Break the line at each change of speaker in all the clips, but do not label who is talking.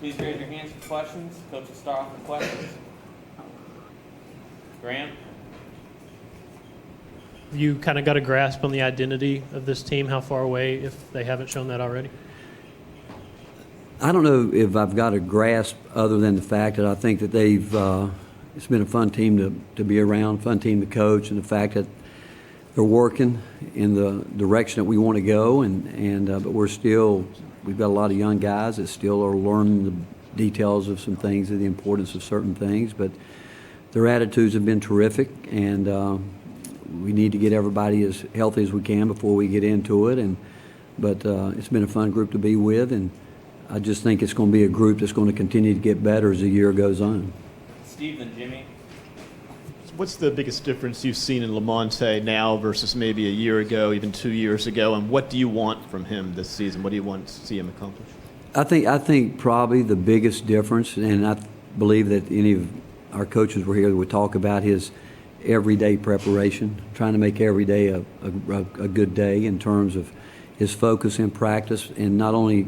Please raise your hands for questions. Coach will start off with questions. Grant?
You kind of got a grasp on the identity of this team, how far away, if they haven't shown that already?
I don't know if I've got a grasp other than the fact that I think that it's been a fun team to be around, fun team to coach, and the fact that they're working in the direction that we want to go, but we've got a lot of young guys that still are learning the details of some things and the importance of certain things, but their attitudes have been terrific, and we need to get everybody as healthy as we can before we get into it, but it's been a fun group to be with, and I just think it's going to be a group that's going to continue to get better as the year goes on.
Steve and Jimmy?
What's the biggest difference you've seen in Lamonte now versus maybe a year ago, even 2 years ago, and what do you want from him this season? What do you want to see him accomplish?
I think probably the biggest difference, and I believe that any of our coaches were here would talk about his everyday preparation, trying to make every day a good day in terms of his focus in practice, and not only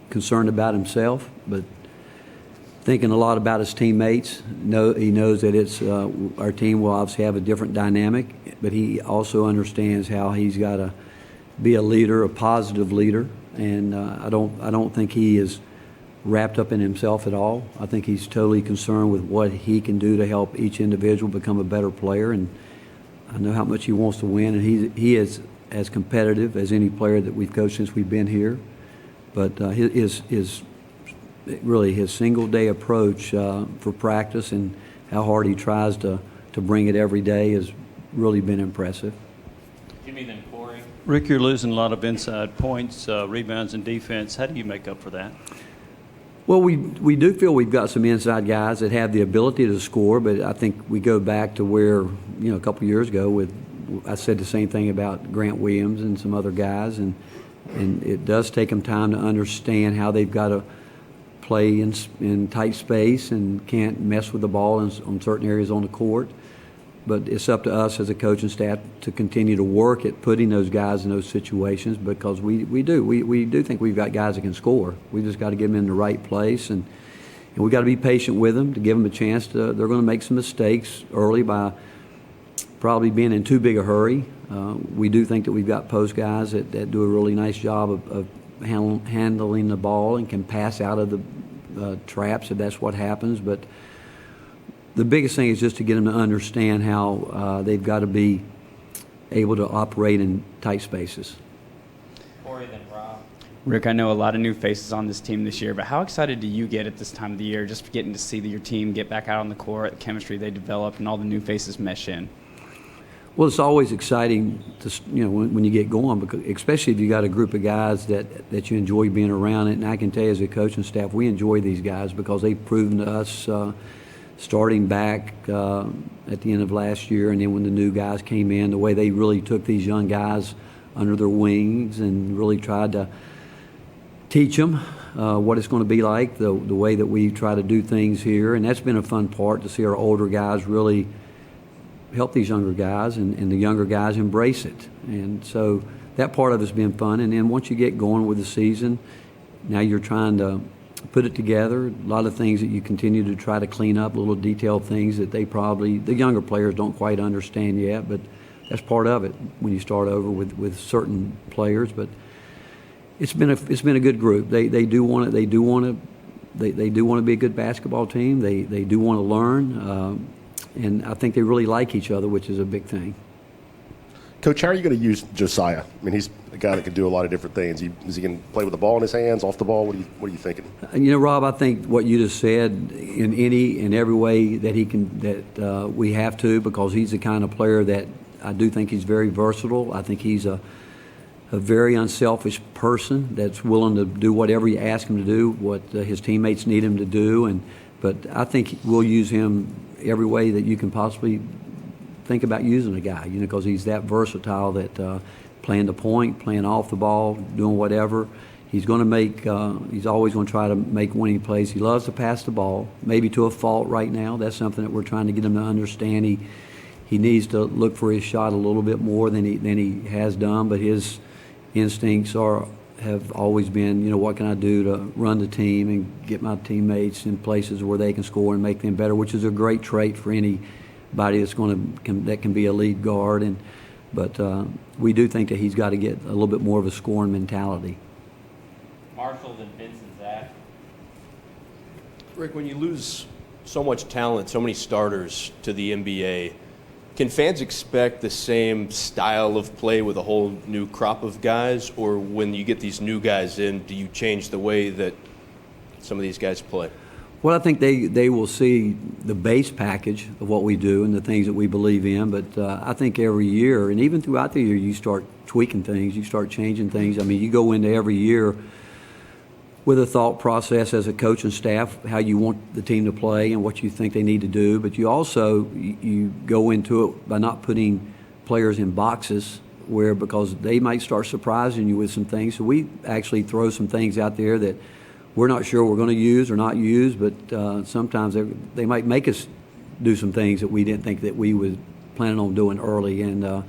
concerned about himself, but thinking a lot about his teammates. He knows that our team will obviously have a different dynamic, but he also understands how he's got to be a leader, a positive leader, and I don't think he is wrapped up in himself at all. I think he's totally concerned with what he can do to help each individual become a better player, and I know how much he wants to win, and he is as competitive as any player that we've coached since we've been here. But his single-day approach for practice and how hard he tries to bring it every day has really been impressive.
Jimmy, then Corey.
Rick, you're losing a lot of inside points, rebounds, and defense. How do you make up for that?
Well, we do feel we've got some inside guys that have the ability to score, but I think we go back to where, a couple of years ago I said the same thing about Grant Williams and some other guys, and it does take them time to understand how they've got to play in tight space and can't mess with the ball on certain areas on the court. But it's up to us as a coaching staff to continue to work at putting those guys in those situations, because we do think we've got guys that can score. We just got to get them in the right place, and we got to be patient with them to give them a chance they're going to make some mistakes early by probably being in too big a hurry. We do think that we've got post guys that do a really nice job of handling the ball and can pass out of the traps if that's what happens. But the biggest thing is just to get them to understand how they've got to be able to operate in tight spaces.
Corey, then Rob.
Rick, I know a lot of new faces on this team this year, but how excited do you get at this time of the year just getting to see your team get back out on the court, the chemistry they developed, and all the new faces mesh in?
Well, it's always exciting to when you get going, because especially if you got a group of guys that you enjoy being around. And I can tell you, as a coaching staff, we enjoy these guys because they've proven to us, starting back at the end of last year, and then when the new guys came in, the way they really took these young guys under their wings and really tried to teach them what it's going to be like, the way that we try to do things here. And that's been a fun part, to see our older guys really help these younger guys, and the younger guys embrace it. And so that part of it's been fun. And then once you get going with the season, now you're trying to put it together. A lot of things that you continue to try to clean up, little detailed things that the younger players don't quite understand yet, but that's part of it when you start over with certain players. But it's been a good group. They do want to be a good basketball team. They do want to learn. And I think they really like each other, which is a big thing.
Coach, how are you going to use Josiah? I mean, he's a guy that can do a lot of different things. Is he going to play with the ball in his hands, off the ball? What are you thinking?
Rob, I think what you just said, in every way that he can, that we have to, because he's the kind of player that I do think he's very versatile. I think he's a very unselfish person that's willing to do whatever you ask him to do, what his teammates need him to do. But I think we'll use him every way that you can possibly think about using a guy, because he's that versatile, that playing the point, playing off the ball, doing whatever. He's going to make, he's always going to try to make winning plays. He loves to pass the ball, maybe to a fault right now. That's something that we're trying to get him to understand. He needs to look for his shot a little bit more than he has done, but his instincts are have always been, what can I do to run the team and get my teammates in places where they can score and make them better, which is a great trait for anybody that can be a lead guard. But we do think that he's got to get a little bit more of a scoring mentality.
Marshall, then Vincent, Zach.
Rick, when you lose so much talent, so many starters to the NBA, can fans expect the same style of play with a whole new crop of guys? Or when you get these new guys in, do you change the way that some of these guys play?
Well, I think they will see the base package of what we do and the things that we believe in. But I think every year, and even throughout the year, you start tweaking things, you start changing things. I mean, you go into every year with a thought process as a coach and staff, how you want the team to play and what you think they need to do. But you also you go into it by not putting players in boxes because they might start surprising you with some things. So we actually throw some things out there that we're not sure we're going to use or not use, but sometimes they might make us do some things that we didn't think that we was planning on doing early. And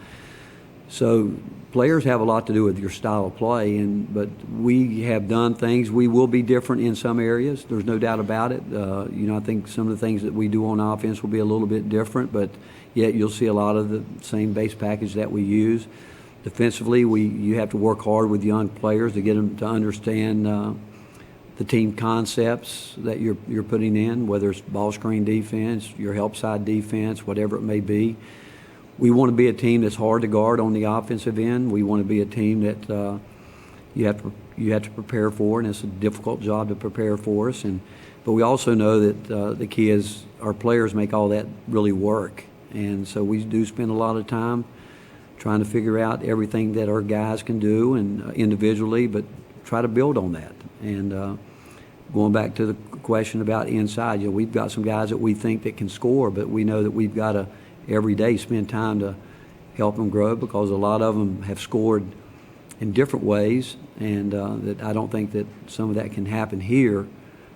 so players have a lot to do with your style of play, but we have done things. We will be different in some areas. There's no doubt about it. I think some of the things that we do on offense will be a little bit different, but yet you'll see a lot of the same base package that we use. Defensively, you have to work hard with young players to get them to understand the team concepts that you're putting in, whether it's ball screen defense, your help side defense, whatever it may be. We want to be a team that's hard to guard on the offensive end. We want to be a team that you have to prepare for, and it's a difficult job to prepare for us. But we also know that the key is our players make all that really work, and so we do spend a lot of time trying to figure out everything that our guys can do and individually, but try to build on that. And going back to the question about inside, we've got some guys that we think that can score, but we know that we've got to every day spend time to help them grow, because a lot of them have scored in different ways, and that I don't think that some of that can happen here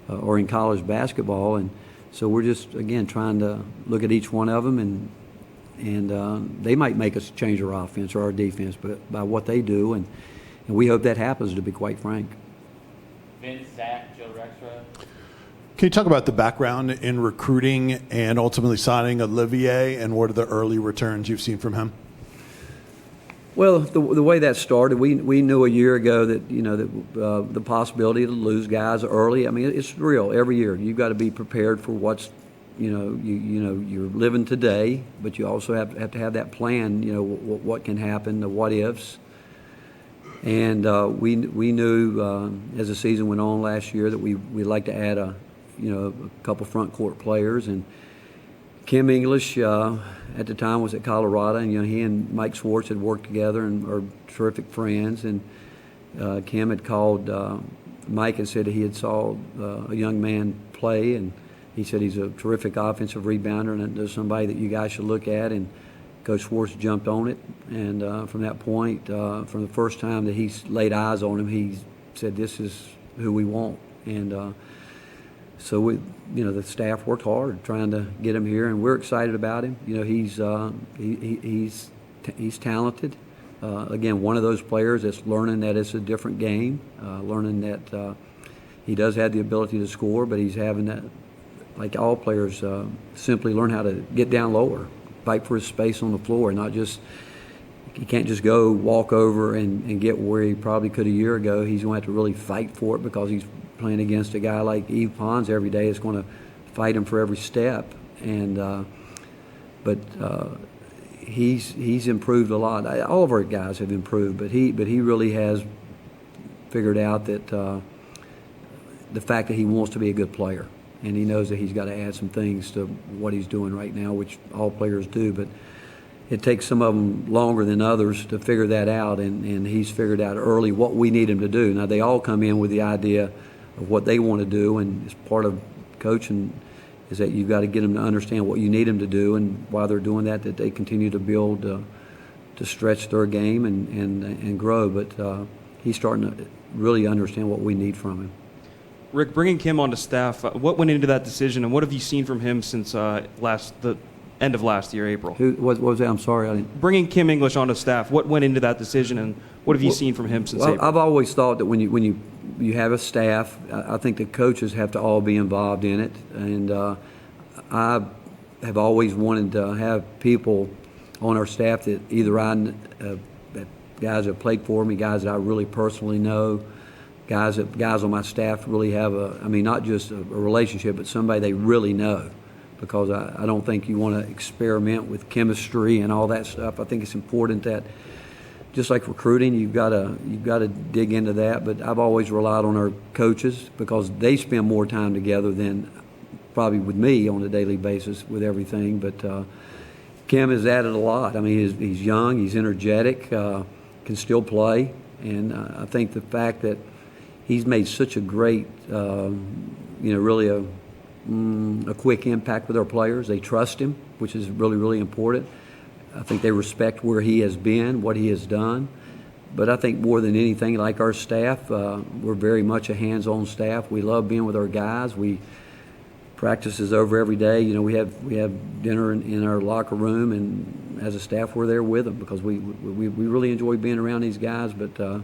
or in college basketball. And so we're just, again, trying to look at each one of them, and they might make us change our offense or our defense, but by what they do, and we hope that happens, to be quite frank.
Vince, Zach, Joe Rexrode.
Can you talk about the background in recruiting and ultimately signing Olivier, and what are the early returns you've seen from him?
Well, the way that started, we knew a year ago that the possibility to lose guys early. I mean, it's real every year. You've got to be prepared for what's you're living today, but you also have to have that plan. What can happen, the what ifs. And we knew as the season went on last year that we'd like to add a couple front court players. And Kim English at the time was at Colorado, and he and Mike Schwartz had worked together and are terrific friends. And Kim had called Mike and said that he had saw a young man play, and he said he's a terrific offensive rebounder and there's somebody that you guys should look at. And Coach Schwartz jumped on it, and from that point, from the first time that he laid eyes on him, he said, "This is who we want." And so we, the staff worked hard trying to get him here, and we're excited about him. He's talented. Again, one of those players that's learning that it's a different game, learning that he does have the ability to score, but he's having that, like all players, simply learn how to get down lower, fight for his space on the floor, not just, he can't just go walk over and get where he probably could a year ago. He's going to have to really fight for it, because he's playing against a guy like Yves Pons every day that's going to fight him for every step. And but he's improved a lot. All of our guys have improved, but he really has figured out that the fact that he wants to be a good player, and he knows that he's got to add some things to what he's doing right now, which all players do. But it takes some of them longer than others to figure that out, and he's figured out early what we need him to do. Now, they all come in with the idea of what they want to do, and it's part of coaching is that you've got to get them to understand what you need them to do, and while they're doing that they continue to build to stretch their game and grow. But he's starting to really understand what we need from him.
Rick, bringing Kim onto staff, what went into that decision, and what have you seen from him since the end of last year, April.
What was that? I'm sorry, I didn't.
Bringing Kim English onto staff, what went into that decision, and what have you seen from him since
Well,
April?
I've always thought that when you have a staff, I think the coaches have to all be involved in it, and I have always wanted to have people on our staff that either guys that played for me, guys that I really personally know, guys on my staff really have not just a relationship, but somebody they really know. Because I don't think you want to experiment with chemistry and all that stuff. I think it's important that, just like recruiting, you've got to dig into that. But I've always relied on our coaches because they spend more time together than probably with me on a daily basis with everything. But Kim has added a lot. I mean, he's young, he's energetic, can still play, and I think the fact that he's made such a great, really a quick impact with our players. They trust him, which is really, really important. I think they respect where he has been, what he has done. But I think more than anything, like our staff, we're very much a hands-on staff. We love being with our guys. Practice is over every day. We have dinner in our locker room, and as a staff, we're there with them because we really enjoy being around these guys. But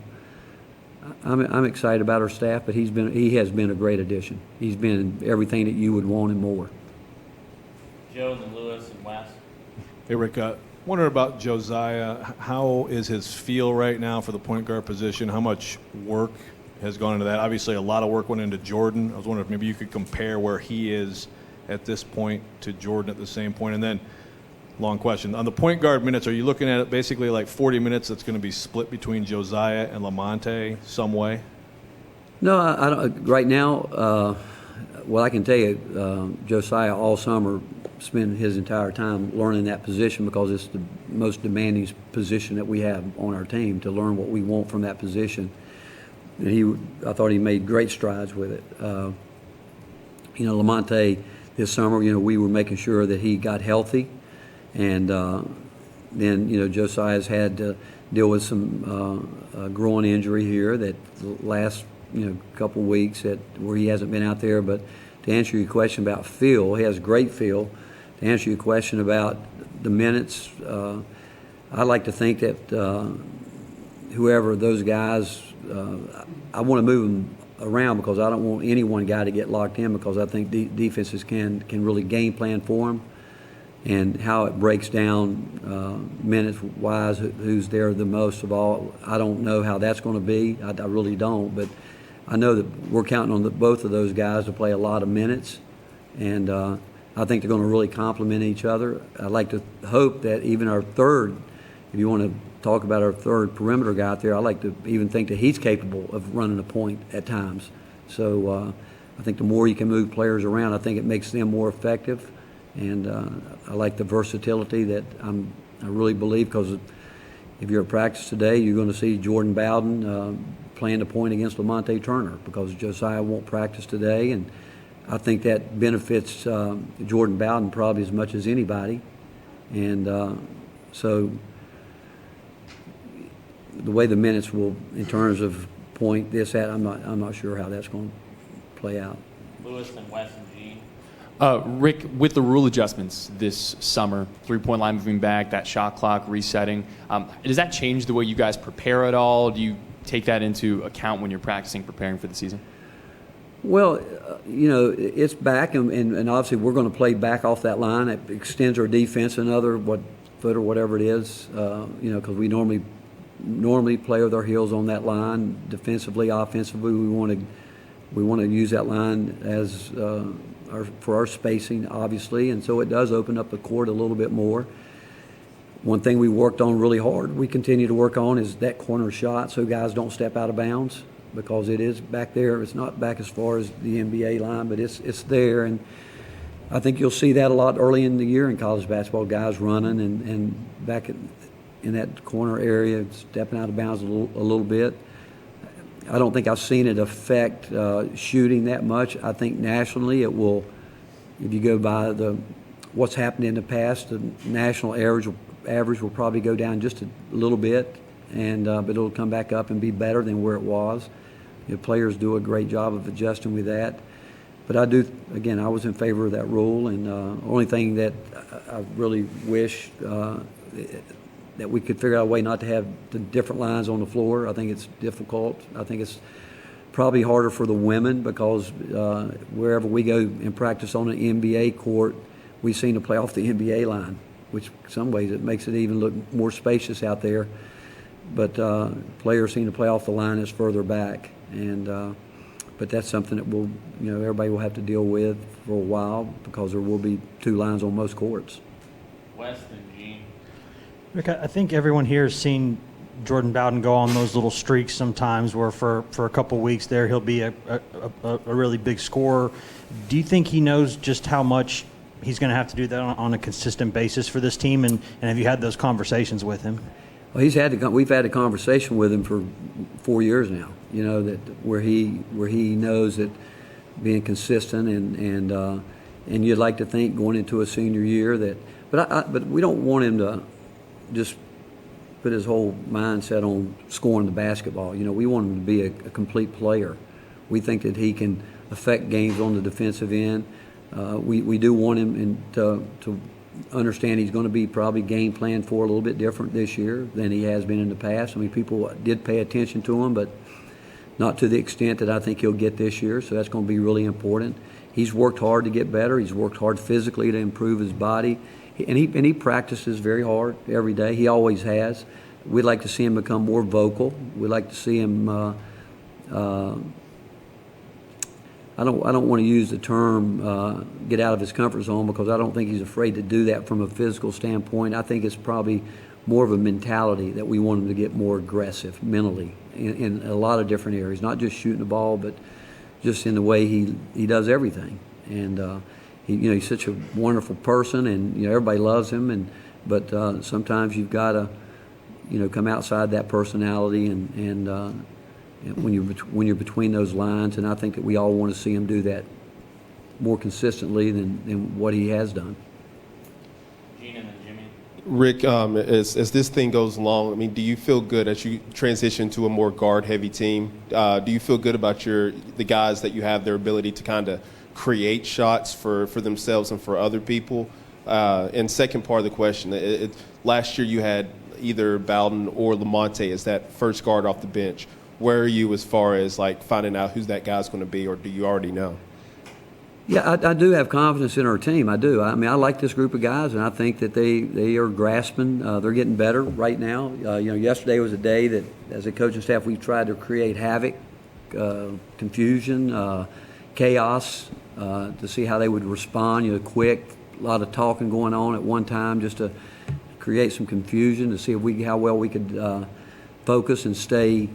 I'm excited about our staff, but he has been a great addition. He's been everything that you would want and more.
Joe, and then Lewis, and Wes.
Hey, Rick, wondering about Josiah. How is his feel right now for the point guard position? How much work has gone into that? Obviously, a lot of work went into Jordan. I was wondering if maybe you could compare where he is at this point to Jordan at the same point. And then, long question, on the point guard minutes, are you looking at it basically like 40 minutes that's going to be split between Josiah and Lamonte some way?
No, I don't. Right now, well, I can tell you, Josiah all summer spent his entire time learning that position because it's the most demanding position that we have on our team, to learn what we want from that position. And I thought he made great strides with it. Lamonte this summer, we were making sure that he got healthy. And then, Josiah's had to deal with some groin injury here that last, couple weeks where he hasn't been out there. But to answer your question about feel, he has great feel. To answer your question about the minutes, I like to think that whoever those guys, I want to move them around because I don't want any one guy to get locked in, because I think defenses can really game plan for them. And how it breaks down minutes-wise, who's there the most of all, I don't know how that's going to be. I really don't. But I know that we're counting on both of those guys to play a lot of minutes. And I think they're going to really complement each other. I'd like to hope that even our third, if you want to talk about our third perimeter guy out there, I like to even think that he's capable of running a point at times. So I think the more you can move players around, I think it makes them more effective. And I like the versatility that I really believe, because if you're at practice today, you're going to see Jordan Bowden playing the point against Lamonte Turner, because Josiah won't practice today. And I think that benefits Jordan Bowden probably as much as anybody. And so the way the minutes will, in terms of point, this, that, I'm not sure how that's going to play out.
Lewis, and Wes, and Gene.
Rick, with the rule adjustments this summer, three-point line moving back, that shot clock resetting, does that change the way you guys prepare at all? Do you take that into account when you're practicing, preparing for the season?
Well, it's back, and obviously we're going to play back off that line. It extends our defense another foot or whatever it is, because we normally play with our heels on that line. Defensively, offensively, we want to use that line as for our spacing, obviously, and so it does open up the court a little bit more. One thing we worked on really hard, we continue to work on, is that corner shot, so guys don't step out of bounds, because it is back there. It's not back as far as the NBA line, but it's there. And I think you'll see that a lot early in the year in college basketball, guys running and back in that corner area, stepping out of bounds a little bit. I don't think I've seen it affect shooting that much. I think nationally it will, if you go by what's happened in the past, the national average will probably go down just a little bit, but it'll come back up and be better than where it was. Players do a great job of adjusting with that. But I do, again, I was in favor of that rule, and only thing that I really wish that we could figure out a way not to have the different lines on the floor. I think it's difficult. I think it's probably harder for the women because wherever we go and practice on an NBA court, we seem to play off the NBA line, which in some ways it makes it even look more spacious out there. But players seem to play off the line that's further back, and but that's something that will, everybody will have to deal with for a while because there will be two lines on most courts.
West and Gene.
Rick, I think everyone here has seen Jordan Bowden go on those little streaks sometimes where for a couple weeks there he'll be a really big scorer. Do you think he knows just how much he's going to have to do that on a consistent basis for this team, and have you had those conversations with him?
Well, we've had a conversation with him for 4 years now. That where he knows that being consistent and you'd like to think going into a senior year that, but we don't want him to just put his whole mindset on scoring the basketball. We want him to be a complete player. We think that he can affect games on the defensive end. We do want him to understand he's going to be probably game planned for a little bit different this year than he has been in the past. I mean, people did pay attention to him, but not to the extent that I think he'll get this year, so that's going to be really important. He's worked hard to get better. He's worked hard physically to improve his body, and he practices very hard every day. He always has. We'd like to see him become more vocal. We'd like to see him I don't want to use the term get out of his comfort zone because I don't think he's afraid to do that from a physical standpoint. I think it's probably more of a mentality that we want him to get more aggressive mentally in a lot of different areas, not just shooting the ball, but just in the way he does everything. And he's such a wonderful person, and everybody loves him. But sometimes you've got to come outside that personality and when you're between those lines, and I think that we all want to see him do that more consistently than what he has done.
Gene and then Jimmy.
Rick, as this thing goes along, I mean, do you feel good as you transition to a more guard-heavy team? Do you feel good about the guys that you have, their ability to kind of create shots for themselves and for other people? And second part of the question, last year you had either Bowden or Lamonte as that first guard off the bench. Where are you as far as finding out who that guy's going to be, or do you already know?
Yeah, I do have confidence in our team. I do. I mean, I like this group of guys, and I think that they are grasping. They're getting better right now. Yesterday was a day that, as a coaching staff, we tried to create havoc, confusion, chaos, to see how they would respond. Quick, a lot of talking going on at one time, just to create some confusion to see how well we could focus and stay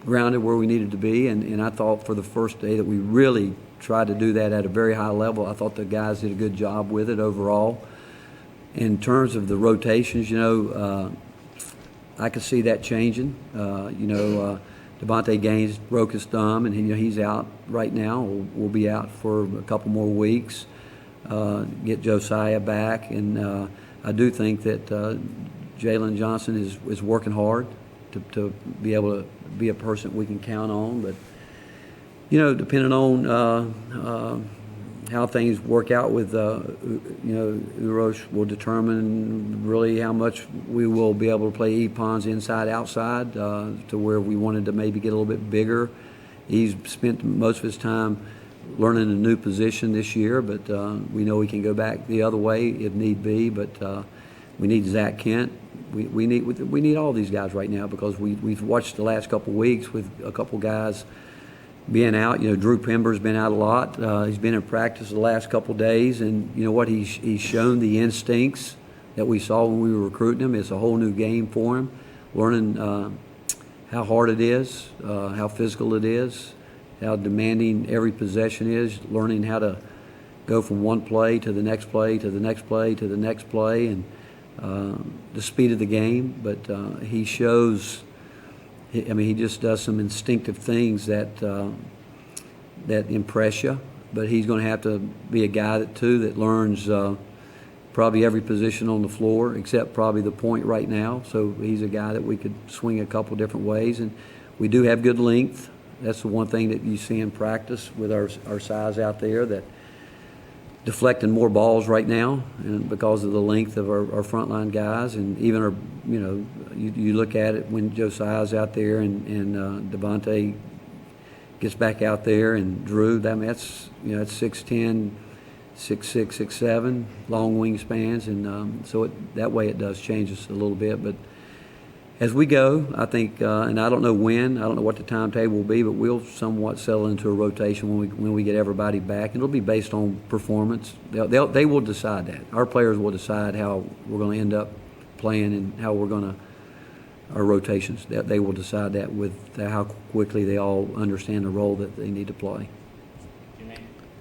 grounded where we needed to be, and I thought for the first day that we really tried to do that at a very high level. I thought the guys did a good job with it overall. In terms of the rotations, I could see that changing. Devontae Gaines broke his thumb, and he's out right now. We'll be out for a couple more weeks. Get Josiah back, and I do think that Jalen Johnson is working hard to be able to be a person we can count on. But, depending on how things work out with, Urosh will determine really how much we will be able to play Epons inside-outside to where we wanted to maybe get a little bit bigger. He's spent most of his time learning a new position this year, but we know he can go back the other way if need be. But we need Zach Kent. We need all these guys right now because we've watched the last couple of weeks with a couple guys being out. Drew Pember's been out a lot. He's been in practice the last couple of days, and he's shown the instincts that we saw when we were recruiting him. It's a whole new game for him, learning how hard it is, how physical it is, how demanding every possession is, learning how to go from one play to the next play to the next play to the next play, and the speed of the game. But he shows, he just does some instinctive things that impress you. But he's going to have to be a guy that learns probably every position on the floor except probably the point right now. So he's a guy that we could swing a couple different ways. And we do have good length That's the one thing that you see in practice with our size out there, that deflecting more balls right now, and because of the length of our frontline guys, and even our, you look at it when Josiah's out there and Devontae gets back out there, and Drew, that's 6'10", 6'6", 6'7", long wingspans, and so that way it does change us a little bit. But as we go, I think, and I don't know what the timetable will be, but we'll somewhat settle into a rotation when we get everybody back. It'll be based on performance. They will decide that. Our players will decide how we're going to end up playing and how we're going to, our rotations. They will decide that with how quickly they all understand the role that they need to play.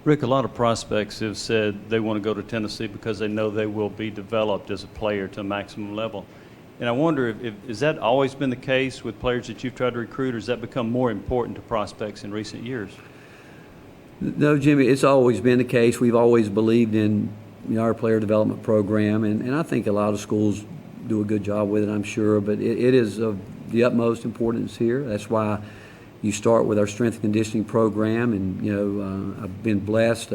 Rick, a lot of prospects have said they want to go to Tennessee because they know they will be developed as a player to a maximum level. And I wonder, has that always been the case with players that you've tried to recruit, or has that become more important to prospects in recent years?
No, Jimmy, it's always been the case. We've always believed in our player development program, and I think a lot of schools do a good job with it, I'm sure, but it is of the utmost importance here. That's why you start with our strength and conditioning program, and I've been blessed.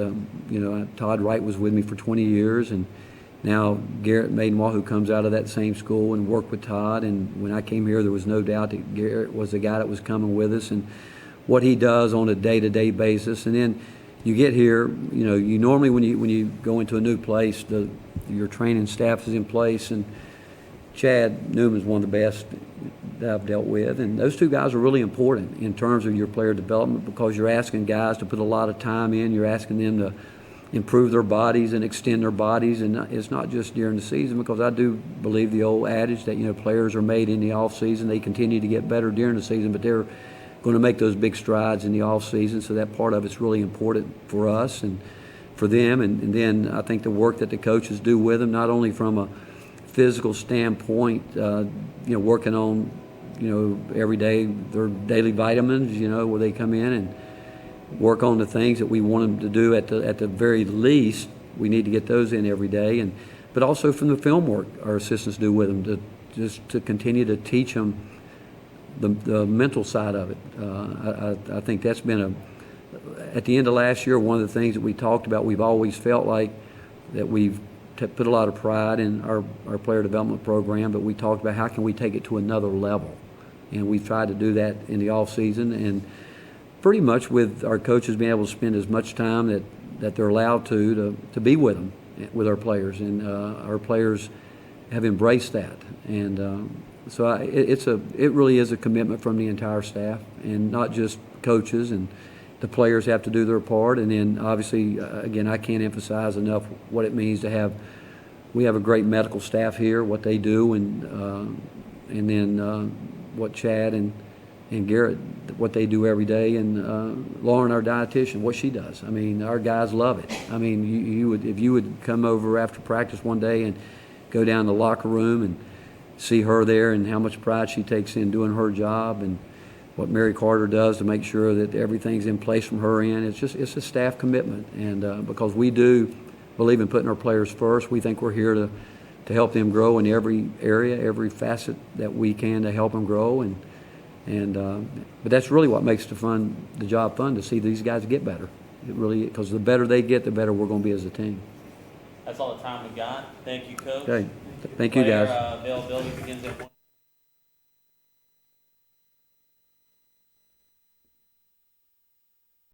Todd Wright was with me for 20 years, and now Garrett Maidenwall, who comes out of that same school and worked with Todd. And when I came here, there was no doubt that Garrett was the guy that was coming with us, and what he does on a day-to-day basis. And then you get here, you normally when you go into a new place, your training staff is in place, and Chad Newman's one of the best that I've dealt with, and those two guys are really important in terms of your player development, because you're asking guys to put a lot of time in. You're asking them to improve their bodies and extend their bodies, and it's not just during the season, because I do believe the old adage that players are made in the off season. They continue to get better during the season, but they're going to make those big strides in the off season. So that part of it's really important for us and for them. And then I think the work that the coaches do with them, not only from a physical standpoint, working on every day their daily vitamins, where they come in and work on the things that we want them to do at the very least. We need to get those in every day, but also from the film work our assistants do with them to continue to teach them the mental side of it. I think that's been at the end of last year, one of the things that we talked about. We've always felt like that we've put a lot of pride in our player development program, but we talked about how can we take it to another level, and we've tried to do that in the off season, and pretty much with our coaches being able to spend as much time that they're allowed to be with them, with our players, and our players have embraced that, and so it really is a commitment from the entire staff, and not just coaches, and the players have to do their part, and then obviously again, I can't emphasize enough what it means to have. We have a great medical staff here, what they do, and then what Chad and Garrett, what they do every day, and Lauren, our dietitian, what she does. I mean, our guys love it. I mean, if you would come over after practice one day and go down the locker room and see her there, and how much pride she takes in doing her job, and what Mary Carter does to make sure that everything's in place from her end. It's a staff commitment, and because we do believe in putting our players first, we think we're here to help them grow in every area, every facet that we can to help them grow, but that's really what makes the job fun, to see these guys get better. It really, because the better they get, the better we're going to be as a team.
That's all the time we got. Thank you, Coach.
Okay, thank you, guys.
Availability begins at 1.